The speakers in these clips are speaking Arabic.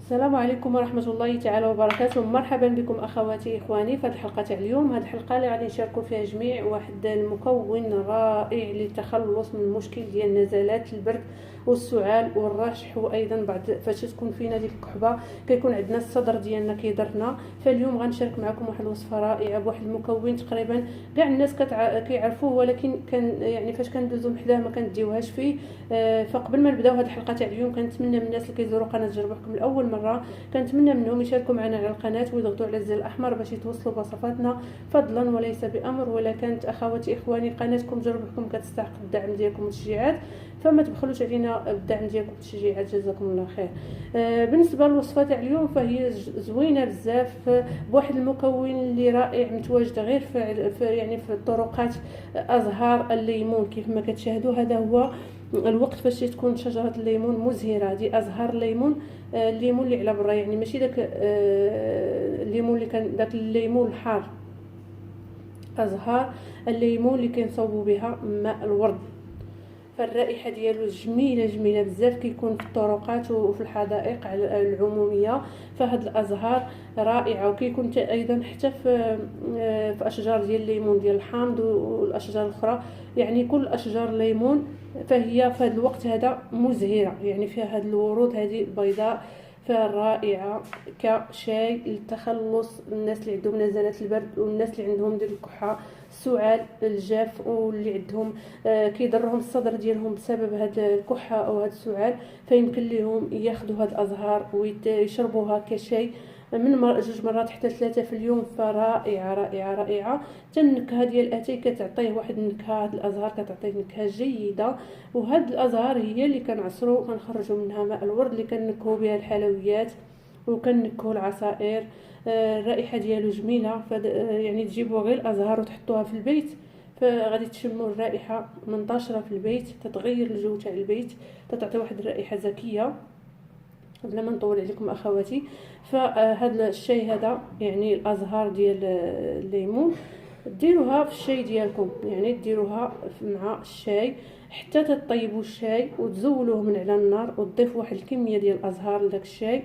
السلام عليكم ورحمة الله تعالى وبركاته. مرحبا بكم اخواتي اخواني في هذه الحلقة تاع اليوم. هذه الحلقة اللي غادي نشاركوا فيها جميع واحد المكون رائع للتخلص من المشكل ديال نزلات البرد والسعال والرشح، وايضا بعد فاش تكون فينا ديك الكحبه كيكون عندنا الصدر ديالنا كيضرنا. فاليوم غنشارك معكم واحد الوصفه رائعه بواحد المكون تقريبا كاع الناس كيعرفوه، ولكن كان يعني فاش كندوزو حداه ما كنديوهاش فيه. فقبل ما نبداو هذه الحلقه تاع اليوم كنتمنى من الناس اللي كيزوروا قناه جربوا حكم لاول مره، كنتمنى منهم يشاركوا معنا على القناه ويضغطوا على الزر الاحمر باش يتوصلوا بوصفاتنا فضلا وليس بامر. ولا كانت اخواتي اخواني قناتكم جربوا حكم كتستحق الدعم ديالكم والتشجيعات، فما تبخلوش علينا بالدعم ديالكم والتشجيعات، جزاكم الله خير. بالنسبه للوصفه تاع اليوم فهي زوينه بزاف، بواحد المكون اللي رائع متواجد غير في يعني في الطرقات ازهار الليمون كيف ما كتشاهدوا. هذا هو الوقت فاش تكون شجره الليمون مزهره، دي ازهار الليمون. الليمون اللي على برا، يعني ماشي داك الليمون اللي كان داك الليمون الحار، ازهار الليمون اللي كنصوبوا بها ماء الورد. فالرائحه ديالو جميله بزاف، كيكون في الطرقات وفي الحدائق العموميه. فهاد الازهار رائعه، وكيكون ايضا حتى في اشجار ديال الليمون ديال الحامض والاشجار الاخرى، يعني كل اشجار الليمون فهي في هذا الوقت هذا مزهره، يعني فيها هاد الورود هذه البيضاء، فرائعه كشاي للتخلص الناس اللي عندهم نزلات البرد والناس اللي عندهم ديال الكحه السعال الجاف، واللي عندهم كيضرهم الصدر ديالهم بسبب هاد الكحه او هاد السعال. فيمكن لهم ياخذوا هاد الازهار ويشربوها كشاي من جوج مرات حتى 3 في اليوم. فرائعه. حتى النكهه ديال الاتاي كتعطيه واحد النكهه، هاد الازهار كتعطيه نكهه جيده. وهاد الازهار هي اللي كنعصروا وكنخرجوا منها ماء الورد اللي كنكهوا بها الحلويات وكنكهوا العصائر. الرائحه ديالو جميله، يعني تجيبوا غير الازهار وتحطوها في البيت، فغادي تشموا الرائحه منتشره في البيت، تتغير الجو تاع البيت، تتعطي واحد الرائحه زكيه. بلا ما نطول عليكم اخواتي، فهذا الشاي هذا يعني الازهار ديال الليمون ديروها في الشاي ديالكم، يعني ديروها مع الشاي حتى تطيبوا الشاي وتزولوه من على النار وتضيفوا واحد الكميه ديال الازهار لداك الشاي.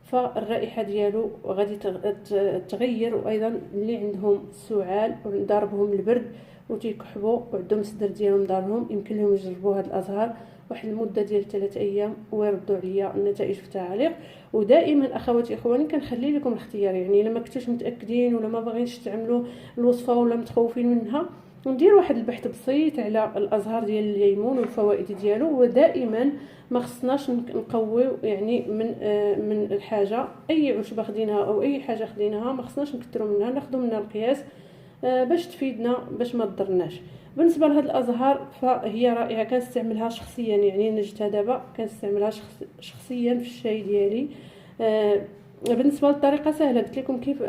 فالرائحه ديالو غادي تغير. وايضا اللي عندهم السعال وضاربهم البرد وتيكحبوا وعندهم الصدر ديالهم ضارهم، يمكن لهم يجربوا هاد الازهار واحد المده ديال 3 ايام ويردوا عليا النتائج في التعليق. ودائما اخواتي اخواني كنخلي لكم الاختيار، يعني الا ما كنتوش متاكدين ولا ما باغينش تعملوا الوصفه ولا متخوفين منها، ندير واحد البحث بسيط على الازهار ديال الليمون والفوائد ديالو. ودائما ما خصناش نقويو يعني من الحاجه، اي عشبه خديناها او اي حاجه خديناها ما خصناش نكثروا منها، ناخذوا منها القياس باش تفيدنا باش ما تضرناش. بالنسبه لهاد الازهار فهي رائعه، كنستعملها شخصيا، يعني نجتها دابا كنستعملها شخصيا في الشاي ديالي. بالنسبه للطريقه سهله، قلت لكم كيف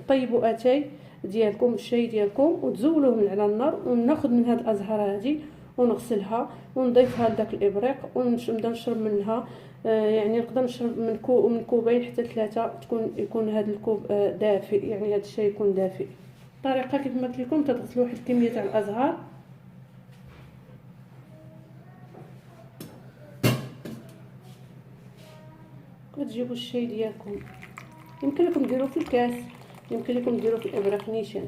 طيبوا اتاي ديالكم الشاي ديالكم وتزولوه من على النار، وناخذ من هاد الازهار هذه ونغسلها ونضيفها لداك الابريق ونبدا نشرب منها. يعني نقدر نشرب من كوبين حتى 3، يكون هذا الكوب دافئ، يعني هذا الشاي يكون دافئ. الطريقه كيف ما قلت لكم، تغسلوا واحد الكميه تاع الازهار وتجيبوا الشاي ديالكم، يمكن لكم ديروه في الكاس، يمكن لكم ديروه في الابريق نيشان،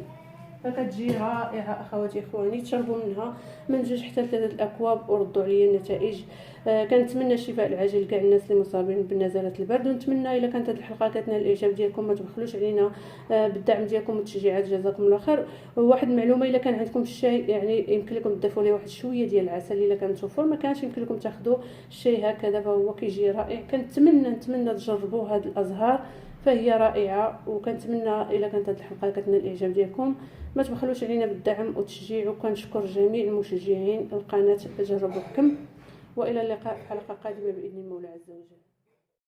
فكتجي رائعه اخواتي اخواني. تشربوا منها من 2 حتى 3 الاكواب وردوا عليا النتائج. كنتمنى الشفاء العاجل لكاع الناس اللي مصابين بنزلات البرد، ونتمنى الا كانت هذه الحلقه كتنال الاعجاب ديالكم ما تبخلوش علينا بالدعم ديالكم والتشجيعات، جزاكم الله خير. وواحد المعلومه، الا كان عندكم الشاي يعني يمكن لكم تضيفوا ليه واحد شويه ديال العسل، الا كان متوفر، ما كانش يمكن لكم تاخذوا الشاي هكذا فهو كيجي رائع. كنتمنى تجربوا هذه الازهار، فهي رائعه. وكنتمنى الا كانت هذه الحلقه كتنال الاعجاب ديالكم ما تبخلوش علينا بالدعم والتشجيع. وكنشكر جميع المشجعين القناه جربوا حكم، والى اللقاء في حلقه قادمه باذن المولى عز وجل.